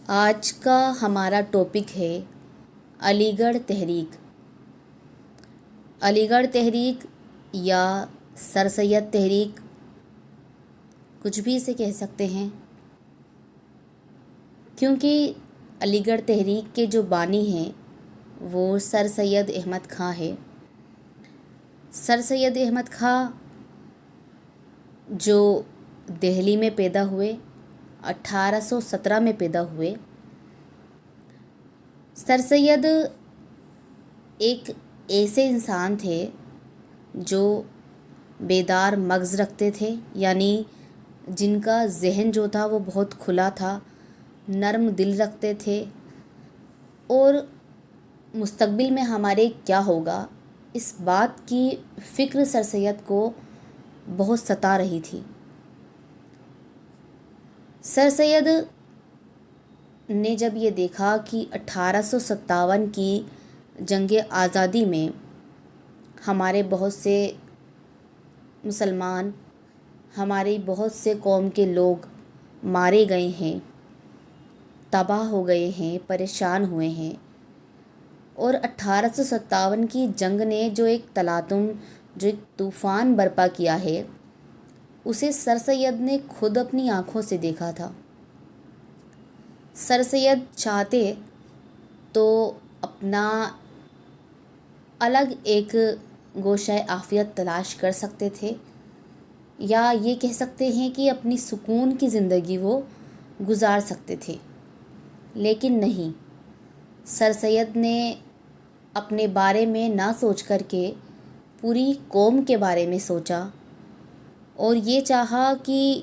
آج کا ہمارا ٹاپک ہے علی گڑھ تحریک۔ علی گڑھ تحریک یا سر سید تحریک، کچھ بھی اسے کہہ سکتے ہیں، کیونکہ علی گڑھ تحریک کے جو بانی ہیں وہ سر سید احمد خاں ہے۔ سر سید احمد خاں جو دہلی میں پیدا ہوئے، 1817 میں پیدا ہوئے۔ سر سید ایک ایسے انسان تھے جو بیدار مغز رکھتے تھے، یعنی جن کا ذہن جو تھا وہ بہت کھلا تھا، نرم دل رکھتے تھے، اور مستقبل میں ہمارے کیا ہوگا اس بات کی فکر سر سید کو بہت ستا رہی تھی۔ سر سید نے جب یہ دیکھا کہ 1857 کی جنگ آزادی میں ہمارے بہت سے مسلمان، ہماری بہت سے قوم کے لوگ مارے گئے ہیں، تباہ ہو گئے ہیں، پریشان ہوئے ہیں، اور 1857 کی جنگ نے جو ایک تلاطم، جو ایک طوفان برپا کیا ہے، اسے سر سید نے خود اپنی آنکھوں سے دیکھا تھا۔ سر سید چاہتے تو اپنا الگ ایک گوشہ عافیت تلاش کر سکتے تھے، یا یہ کہہ سکتے ہیں کہ اپنی سکون کی زندگی وہ گزار سکتے تھے، لیکن نہیں، سر سید نے اپنے بارے میں نہ سوچ کر کے پوری قوم کے بارے میں سوچا، اور یہ چاہا کہ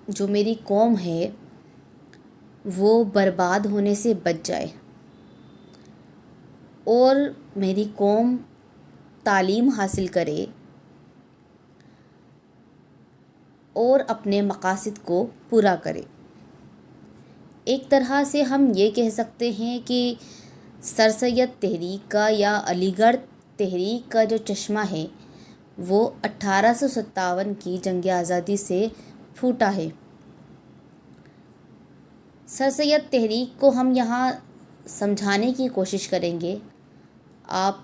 جو میری قوم ہے وہ برباد ہونے سے بچ جائے، اور میری قوم تعلیم حاصل کرے اور اپنے مقاصد کو پورا کرے۔ ایک طرح سے ہم یہ کہہ سکتے ہیں کہ سر سید تحریک کا یا علی گڑھ تحریک کا جو چشمہ ہے وہ 1857 کی جنگ آزادی سے پھوٹا ہے۔ سر سید تحریک کو ہم یہاں سمجھانے کی کوشش کریں گے۔ آپ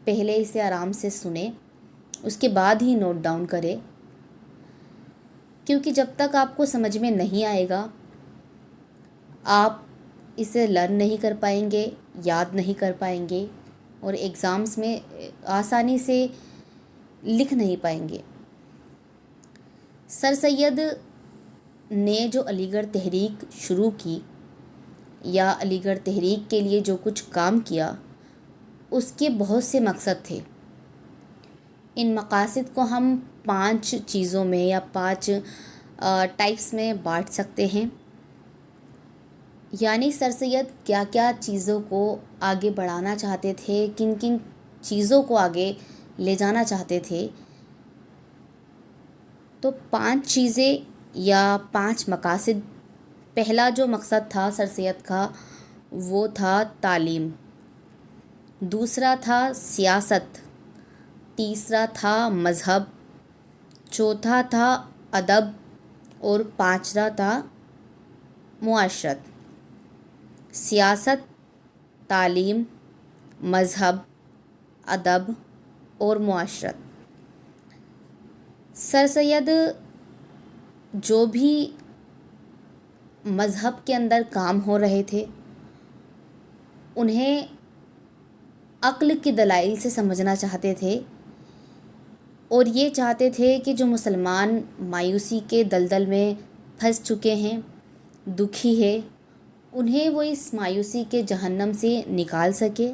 پہلے اسے آرام سے سنیں، اس کے بعد ہی نوٹ ڈاؤن کریں، کیونکہ جب تک آپ کو سمجھ میں نہیں آئے گا آپ اسے لرن نہیں کر پائیں گے، یاد نہیں کر پائیں گے، اور ایگزامز میں آسانی سے لکھ نہیں پائیں گے۔ سر سید نے جو علی گڑھ تحریک شروع کی یا علی گڑھ تحریک کے لیے جو کچھ کام کیا، اس کے بہت سے مقصد تھے۔ ان مقاصد کو ہم 5 چیزوں میں یا 5 ٹائپس میں بانٹ سکتے ہیں، یعنی سر سید کیا کیا چیزوں کو آگے بڑھانا چاہتے تھے، کن کن چیزوں کو آگے لے جانا چاہتے تھے۔ تو 5 چیزیں یا 5 مقاصد۔ پہلا جو مقصد تھا سر سید کا وہ تھا تعلیم، دوسرا تھا سیاست، تیسرا تھا مذہب، چوتھا تھا ادب، اور 5واں تھا معاشرت۔ سیاست، تعلیم، مذہب، ادب اور معاشرت۔ سر سید جو بھی مذہب کے اندر کام ہو رہے تھے انہیں عقل کے دلائل سے سمجھنا چاہتے تھے، اور یہ چاہتے تھے کہ جو مسلمان مایوسی کے دلدل میں پھنس چکے ہیں، دکھی ہے، انہیں وہ اس مایوسی کے جہنم سے نکال سکے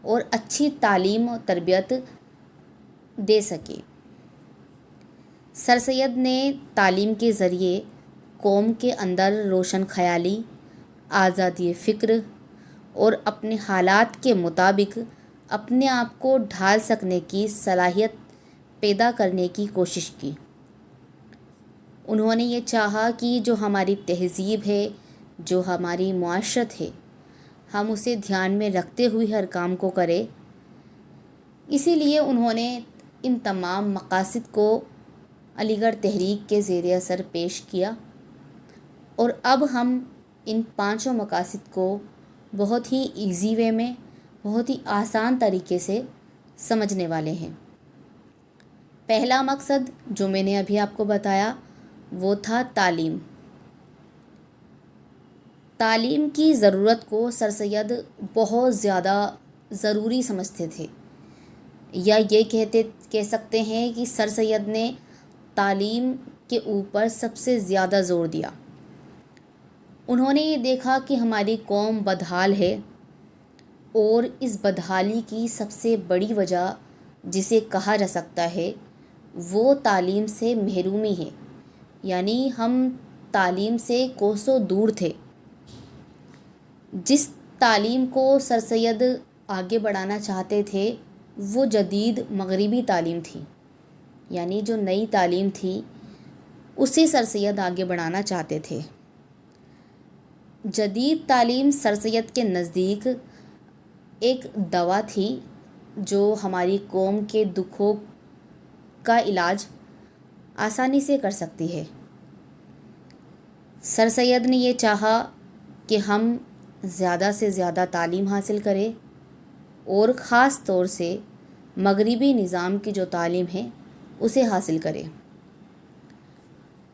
اور اچھی تعلیم و تربیت دے سکے۔ سر سید نے تعلیم کے ذریعے قوم کے اندر روشن خیالی، آزادی فکر اور اپنے حالات کے مطابق اپنے آپ کو ڈھال سکنے کی صلاحیت پیدا کرنے کی کوشش کی۔ انہوں نے یہ چاہا کہ جو ہماری تہذیب ہے، جو ہماری معاشرت ہے، ہم اسے دھیان میں رکھتے ہوئے ہر کام کو کریں۔ اسی لیے انہوں نے ان تمام مقاصد کو علی گڑھ تحریک کے زیر اثر پیش کیا، اور اب ہم ان پانچوں مقاصد کو بہت ہی ایزی وے میں، بہت ہی آسان طریقے سے سمجھنے والے ہیں۔ پہلا مقصد جو میں نے ابھی آپ کو بتایا وہ تھا تعلیم۔ تعلیم کی ضرورت کو سر سید بہت زیادہ ضروری سمجھتے تھے، یا یہ کہہ سکتے ہیں کہ سر سید نے تعلیم کے اوپر سب سے زیادہ زور دیا۔ انہوں نے یہ دیکھا کہ ہماری قوم بدحال ہے، اور اس بدحالی کی سب سے بڑی وجہ جسے کہا جا سکتا ہے وہ تعلیم سے محرومی ہے، یعنی ہم تعلیم سے کوسوں دور تھے۔ جس تعلیم کو سر سید آگے بڑھانا چاہتے تھے وہ جدید مغربی تعلیم تھی، یعنی جو نئی تعلیم تھی اسے سر سید آگے بڑھانا چاہتے تھے۔ جدید تعلیم سر سید کے نزدیک ایک دوا تھی جو ہماری قوم کے دکھوں کا علاج آسانی سے کر سکتی ہے۔ سر سید نے یہ چاہا کہ ہم زیادہ سے زیادہ تعلیم حاصل کریں، اور خاص طور سے مغربی نظام کی جو تعلیم ہے اسے حاصل کریں۔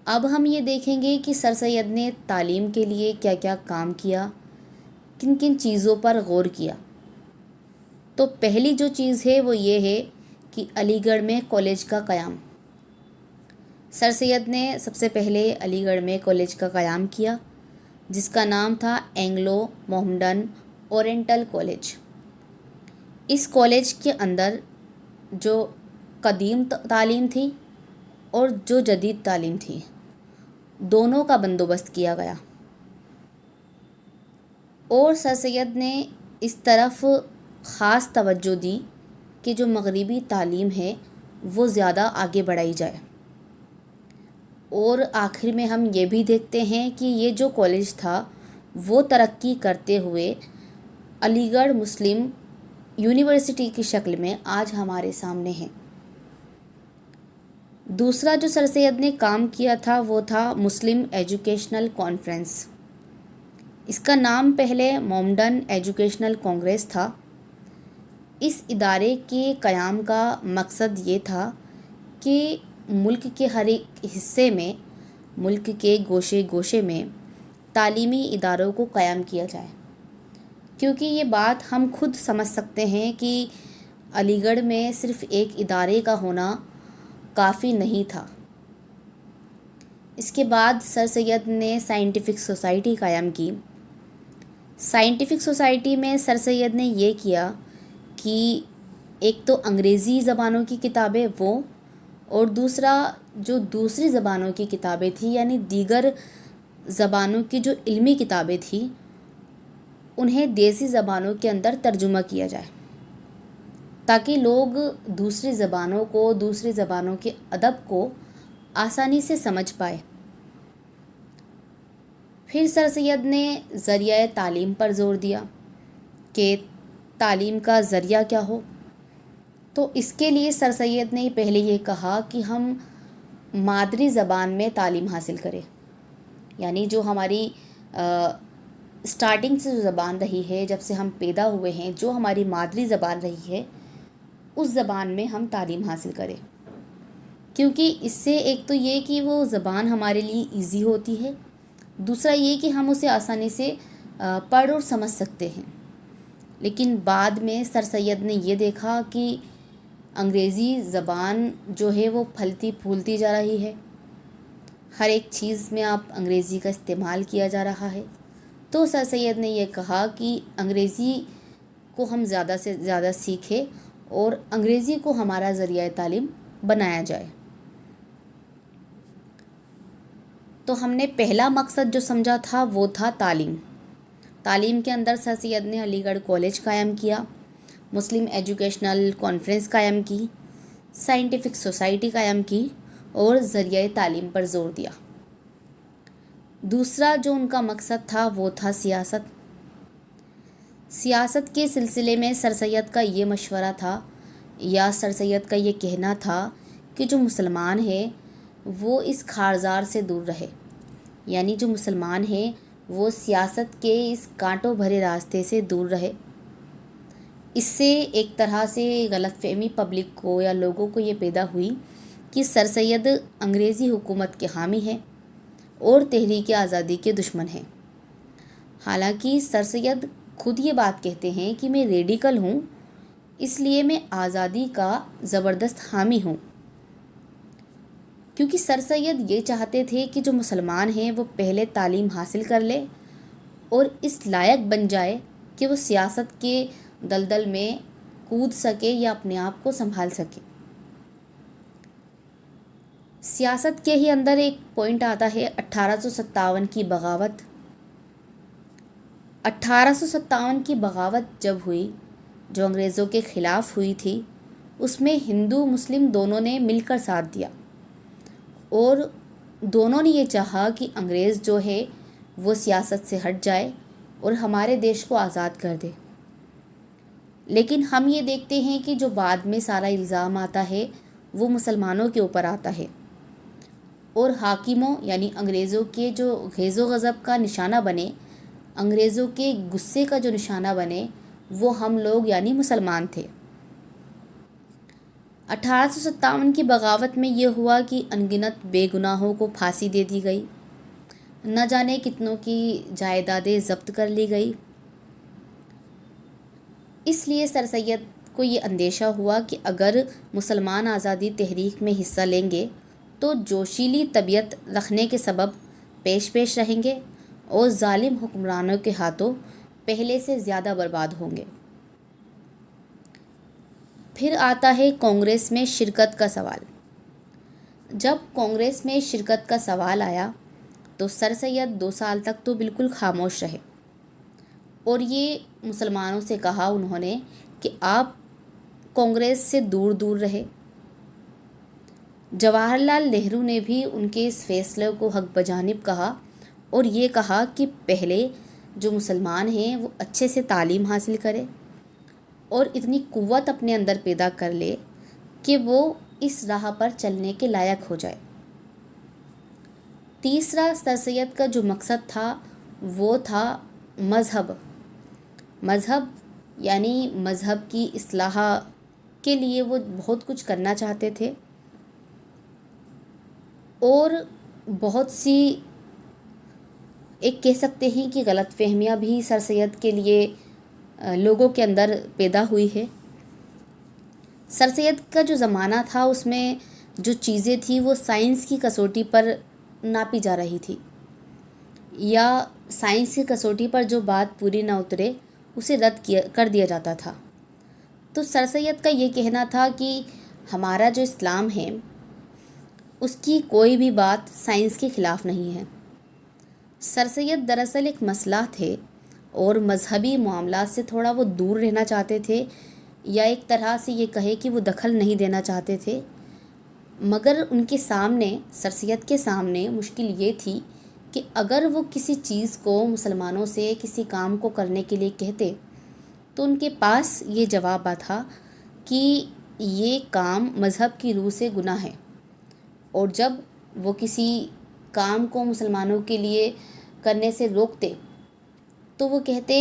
اب ہم یہ دیکھیں گے کہ سر سید نے تعلیم کے لیے کیا کیا کام کیا، کن کن چیزوں پر غور کیا۔ تو پہلی جو چیز ہے وہ یہ ہے کہ علی گڑھ میں کالج کا قیام۔ سر سید نے سب سے پہلے علی گڑھ میں کالج کا قیام کیا، جس کا نام تھا اینگلو محمڈن اورینٹل کالج۔ اس کالج کے اندر جو قدیم تعلیم تھی اور جو جدید تعلیم تھی دونوں کا بندوبست کیا گیا، اور سر سید نے اس طرف خاص توجہ دی کہ جو مغربی تعلیم ہے وہ زیادہ آگے بڑھائی جائے۔ اور آخر میں ہم یہ بھی دیکھتے ہیں کہ یہ جو کالج تھا وہ ترقی کرتے ہوئے علی گڑھ مسلم یونیورسٹی کی شکل میں آج ہمارے سامنے ہے۔ دوسرا جو سر سید نے کام کیا تھا وہ تھا مسلم ایجوکیشنل کانفرنس۔ اس کا نام پہلے محمڈن ایجوکیشنل کانگریس تھا۔ اس ادارے کے قیام کا مقصد یہ تھا کہ ملک کے ہر ایک حصے میں، ملک کے گوشے گوشے میں تعلیمی اداروں کو قائم کیا جائے، کیونکہ یہ بات ہم خود سمجھ سکتے ہیں کہ علی گڑھ میں صرف ایک ادارے کا ہونا کافی نہیں تھا۔ اس کے بعد سر سید نے سائنٹیفک سوسائٹی قائم کی۔ سائنٹیفک سوسائٹی میں سر سید نے یہ کیا کہ ایک تو انگریزی زبانوں کی کتابیں وہ، اور دوسرا جو دوسری زبانوں کی کتابیں تھیں، یعنی دیگر زبانوں کی جو علمی کتابیں تھیں انہیں دیسی زبانوں کے اندر ترجمہ کیا جائے، تاکہ لوگ دوسری زبانوں کو، دوسری زبانوں کے ادب کو آسانی سے سمجھ پائے۔ پھر سر سید نے ذریعہ تعلیم پر زور دیا کہ تعلیم کا ذریعہ کیا ہو۔ تو اس کے لیے سر سید نے پہلے یہ کہا کہ ہم مادری زبان میں تعلیم حاصل کریں، یعنی جو ہماری اسٹارٹنگ سے جو زبان رہی ہے، جب سے ہم پیدا ہوئے ہیں، جو ہماری مادری زبان رہی ہے اس زبان میں ہم تعلیم حاصل کریں، کیونکہ اس سے ایک تو یہ کہ وہ زبان ہمارے لیے ایزی ہوتی ہے، دوسرا یہ کہ ہم اسے آسانی سے پڑھ اور سمجھ سکتے ہیں۔ لیکن بعد میں سر سید نے یہ دیکھا کہ انگریزی زبان جو ہے وہ پھلتی پھولتی جا رہی ہے، ہر ایک چیز میں آپ انگریزی کا استعمال کیا جا رہا ہے۔ تو سر سید نے یہ کہا کہ انگریزی کو ہم زیادہ سے زیادہ سیکھیں اور انگریزی کو ہمارا ذریعہ تعلیم بنایا جائے۔ تو ہم نے پہلا مقصد جو سمجھا تھا وہ تھا تعلیم۔ تعلیم کے اندر سر سید نے علی گڑھ کالج قائم کیا، مسلم ایجوکیشنل کانفرنس قائم کی، سائنٹیفک سوسائٹی قائم کی اور ذریعہ تعلیم پر زور دیا۔ دوسرا جو ان کا مقصد تھا وہ تھا سیاست۔ سیاست کے سلسلے میں سر سید کا یہ مشورہ تھا، یا سر سید کا یہ کہنا تھا کہ جو مسلمان ہے وہ اس کھارزار سے دور رہے، یعنی جو مسلمان ہیں وہ سیاست کے اس کانٹوں بھرے راستے سے دور رہے۔ اس سے ایک طرح سے غلط فہمی پبلک کو یا لوگوں کو یہ پیدا ہوئی کہ سر سید انگریزی حکومت کے حامی ہیں اور تحریک آزادی کے دشمن ہیں۔ حالانکہ سر سید خود یہ بات کہتے ہیں کہ میں ریڈیکل ہوں، اس لیے میں آزادی کا زبردست حامی ہوں، کیونکہ سر سید یہ چاہتے تھے کہ جو مسلمان ہیں وہ پہلے تعلیم حاصل کر لے اور اس لائق بن جائے کہ وہ سیاست کے دلدل میں کود سکے یا اپنے آپ کو سنبھال سکے۔ سیاست کے ہی اندر ایک پوائنٹ آتا ہے 1857 کی بغاوت۔ 1857 کی بغاوت جب ہوئی، جو انگریزوں کے خلاف ہوئی تھی، اس میں ہندو مسلم دونوں نے مل کر ساتھ دیا اور دونوں نے یہ چاہا کہ انگریز جو ہے وہ سیاست سے ہٹ جائے اور ہمارے دیش کو آزاد کر دے۔ لیکن ہم یہ دیکھتے ہیں کہ جو بعد میں سارا الزام آتا ہے وہ مسلمانوں کے اوپر آتا ہے، اور حاکموں یعنی انگریزوں کے جو غیظ و غضب کا نشانہ بنے، انگریزوں کے غصے کا جو نشانہ بنے، وہ ہم لوگ یعنی مسلمان تھے۔ 1857 کی بغاوت میں یہ ہوا کہ انگنت بے گناہوں کو پھانسی دے دی گئی، نہ جانے کتنوں کی جائیدادیں ضبط کر لی گئی۔ اس لیے سر سید کو یہ اندیشہ ہوا کہ اگر مسلمان آزادی تحریک میں حصہ لیں گے تو جوشیلی طبیعت رکھنے کے سبب پیش رہیں گے اور ظالم حکمرانوں کے ہاتھوں پہلے سے زیادہ برباد ہوں گے۔ پھر آتا ہے کانگریس میں شرکت کا سوال۔ جب کانگریس میں شرکت کا سوال آیا تو سر سید 2 سال تک تو بالکل خاموش رہے اور یہ مسلمانوں سے کہا انہوں نے کہ آپ کانگریس سے دور دور رہے۔ جواہر لال نہرو نے بھی ان کے اس فیصلے کو حق بجانب کہا اور یہ کہا کہ پہلے جو مسلمان ہیں وہ اچھے سے تعلیم حاصل کرے اور اتنی قوت اپنے اندر پیدا کر لے کہ وہ اس راہ پر چلنے کے لائق ہو جائے۔ تیسرا سر سید کا جو مقصد تھا وہ تھا مذہب یعنی مذہب کی اصلاح کے لیے وہ بہت کچھ کرنا چاہتے تھے، اور بہت سی ایک کہہ سکتے ہیں کہ غلط فہمیاں بھی سر سید کے لیے لوگوں کے اندر پیدا ہوئی ہے۔ سر سید کا جو زمانہ تھا اس میں جو چیزیں تھیں وہ سائنس کی کسوٹی پر ناپی جا رہی تھی، یا سائنس کی کسوٹی پر جو بات پوری نہ اترے اسے رد کر دیا جاتا تھا۔ تو سر سید کا یہ کہنا تھا کہ ہمارا جو اسلام ہے اس کی کوئی بھی بات سائنس کے خلاف نہیں ہے۔ سر سید دراصل ایک مسئلہ تھے اور مذہبی معاملات سے تھوڑا وہ دور رہنا چاہتے تھے، یا ایک طرح سے یہ کہے کہ وہ دخل نہیں دینا چاہتے تھے، مگر ان کے سامنے سر سید کے سامنے مشکل یہ تھی کہ اگر وہ کسی چیز کو مسلمانوں سے کسی کام کو کرنے کے لیے کہتے تو ان کے پاس یہ جواب تھا کہ یہ کام مذہب کی روح سے گناہ ہے، اور جب وہ کسی کام کو مسلمانوں کے لیے کرنے سے روکتے تو وہ کہتے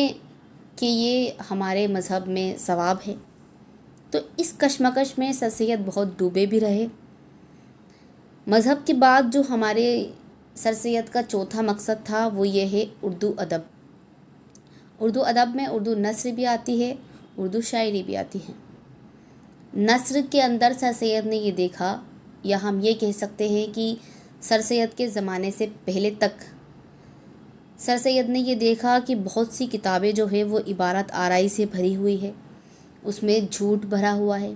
کہ یہ ہمارے مذہب میں ثواب ہے۔ تو اس کشمکش میں سر سید بہت ڈوبے بھی رہے۔ مذہب کے بعد جو ہمارے سر سید کا چوتھا مقصد تھا وہ یہ ہے اردو ادب۔ اردو ادب میں اردو نثر بھی آتی ہے، اردو شاعری بھی آتی ہے۔ نثر کے اندر سر سید نے یہ دیکھا، یا ہم یہ کہہ سکتے ہیں کہ سر سید کے زمانے سے پہلے تک سر سید نے یہ دیکھا کہ بہت سی کتابیں جو ہے وہ عبارت آرائی سے بھری ہوئی ہے، اس میں جھوٹ بھرا ہوا ہے،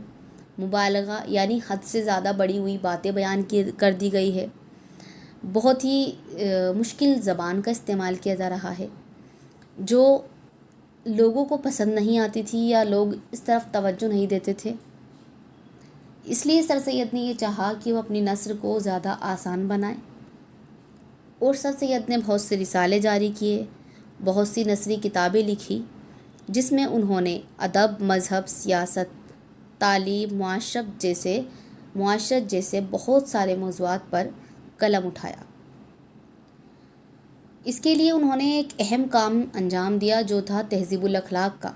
مبالغہ یعنی حد سے زیادہ بڑھی ہوئی باتیں بیان کر دی گئی ہے، بہت ہی مشکل زبان کا استعمال کیا جا رہا ہے جو لوگوں کو پسند نہیں آتی تھی یا لوگ اس طرف توجہ نہیں دیتے تھے۔ اس لیے سر سید نے یہ چاہا کہ وہ اپنی نثر کو زیادہ آسان بنائیں، اور سر سید نے بہت سے رسالے جاری کیے، بہت سی نثری کتابیں لکھی، جس میں انہوں نے ادب، مذہب، سیاست، تعلیم، معاشرت جیسے بہت سارے موضوعات پر قلم اٹھایا۔ اس کے لیے انہوں نے ایک اہم کام انجام دیا جو تھا تہذیب الاخلاق کا۔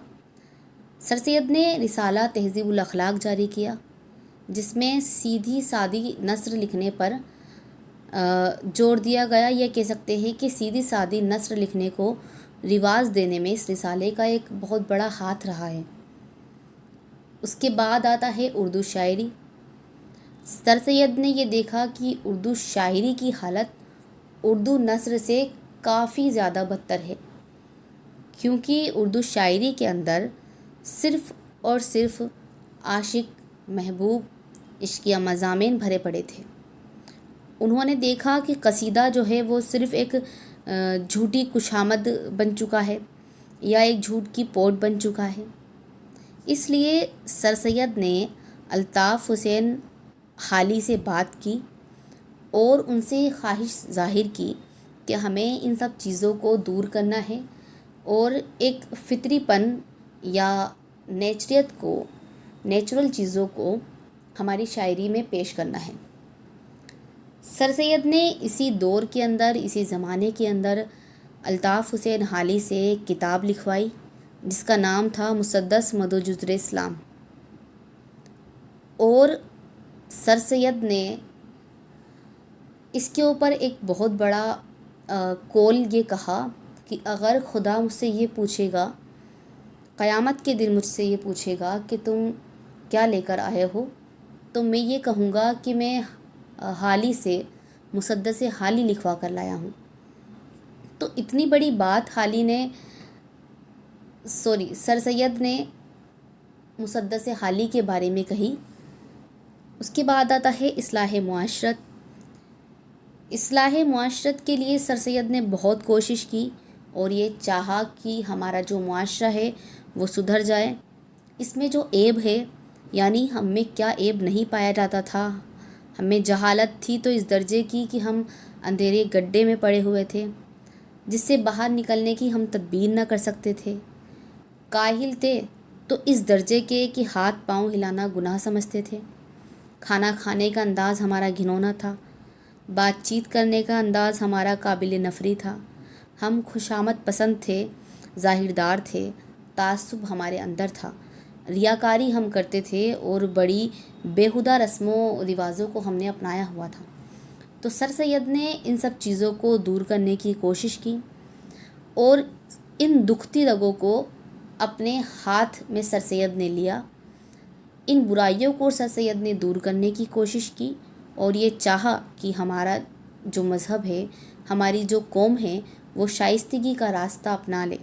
سر سید نے رسالہ تہذیب الاخلاق جاری کیا، جس میں سیدھی سادی نثر لکھنے پر زور دیا گیا، یا کہہ سکتے ہیں کہ سیدھی سادی نثر لکھنے کو رواج دینے میں اس رسالے کا ایک بہت بڑا ہاتھ رہا ہے۔ اس کے بعد آتا ہے اردو شاعری۔ سر سید نے یہ دیکھا کہ اردو شاعری کی حالت اردو نثر سے کافی زیادہ بدتر ہے، کیونکہ اردو شاعری کے اندر صرف اور صرف عاشق، محبوب، عشقیہ مضامین بھرے پڑے تھے۔ انہوں نے دیکھا کہ قصیدہ جو ہے وہ صرف ایک جھوٹی کشامد بن چکا ہے، یا ایک جھوٹ کی پوٹ بن چکا ہے۔ اس لیے سر سید نے الطاف حسین حالی سے بات کی اور ان سے خواہش ظاہر کی کہ ہمیں ان سب چیزوں کو دور کرنا ہے اور ایک فطری پن یا نیچریت کو، نیچرل چیزوں کو ہماری شاعری میں پیش کرنا ہے۔ سر سید نے اسی دور کے اندر، اسی زمانے کے اندر الطاف حسین حالی سے ایک کتاب لکھوائی جس کا نام تھا مسدس مدو جزر اسلام، اور سر سید نے اس کے اوپر ایک بہت بڑا قول یہ کہا کہ اگر خدا مجھ سے یہ پوچھے گا، قیامت کے دن مجھ سے یہ پوچھے گا کہ تم کیا لے کر آئے ہو، تو میں یہ کہوں گا کہ میں حالی سے مسدس حالی لکھوا کر لایا ہوں۔ تو اتنی بڑی بات سر سید نے مسدس حالی کے بارے میں کہی۔ اس کے بعد آتا ہے اصلاح معاشرت۔ اصلاح معاشرت کے لیے سر سید نے بہت کوشش کی اور یہ چاہا کہ ہمارا جو معاشرہ ہے وہ سدھر جائے۔ اس میں جو عیب ہے، یعنی ہم میں کیا عیب نہیں پایا جاتا تھا، ہمیں جہالت تھی تو اس درجے کی کہ ہم اندھیرے گڈھے میں پڑے ہوئے تھے جس سے باہر نکلنے کی ہم تدبیر نہ کر سکتے تھے، کاہل تھے تو اس درجے کے کہ ہاتھ پاؤں ہلانا گناہ سمجھتے تھے، کھانا کھانے کا انداز ہمارا گھنونا تھا، بات چیت کرنے کا انداز ہمارا قابل نفری تھا، ہم خوشامد پسند تھے، ظاہردار تھے، تعصب ہمارے اندر تھا، ریاکاری ہم کرتے تھے اور بڑی بیہودہ رسم و رواجوں کو ہم نے اپنایا ہوا تھا۔ تو سر سید نے ان سب چیزوں کو دور کرنے کی کوشش کی اور ان دکھتی رگوں کو اپنے ہاتھ میں سر سید نے لیا، ان برائیوں کو سر سید نے دور کرنے کی کوشش کی اور یہ چاہا کہ ہمارا جو مذہب ہے، ہماری جو قوم ہے، وہ شائستگی کا راستہ اپنا لے۔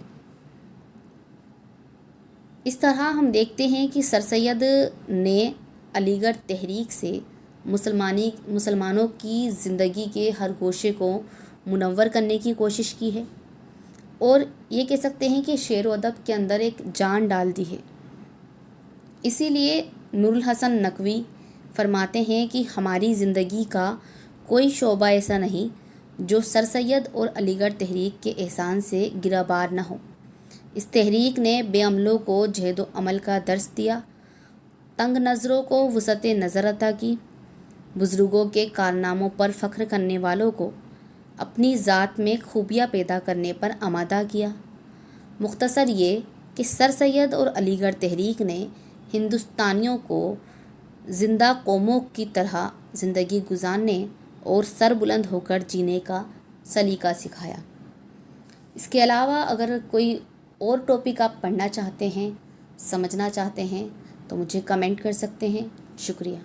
اس طرح ہم دیکھتے ہیں کہ سر سید نے علی گڑھ تحریک سے مسلمانوں کی زندگی کے ہر گوشے کو منور کرنے کی کوشش کی ہے، اور یہ کہہ سکتے ہیں کہ شعر و ادب کے اندر ایک جان ڈال دی ہے۔ اسی لیے نور الحسن نقوی فرماتے ہیں کہ ہماری زندگی کا کوئی شعبہ ایسا نہیں جو سر سید اور علی گڑھ تحریک کے احسان سے گرابار نہ ہو۔ اس تحریک نے بے عملوں کو جہد و عمل کا درس دیا، تنگ نظروں کو وسعت نظر عطا کی، بزرگوں کے کارناموں پر فخر کرنے والوں کو اپنی ذات میں خوبیاں پیدا کرنے پر آمادہ کیا۔ مختصر یہ کہ سر سید اور علی گڑھ تحریک نے ہندوستانیوں کو زندہ قوموں کی طرح زندگی گزارنے اور سر بلند ہو کر جینے کا سلیقہ سکھایا۔ اس کے علاوہ اگر کوئی اور ٹاپک آپ پڑھنا چاہتے ہیں، سمجھنا چاہتے ہیں، تو مجھے کمنٹ کر سکتے ہیں۔ شکریہ۔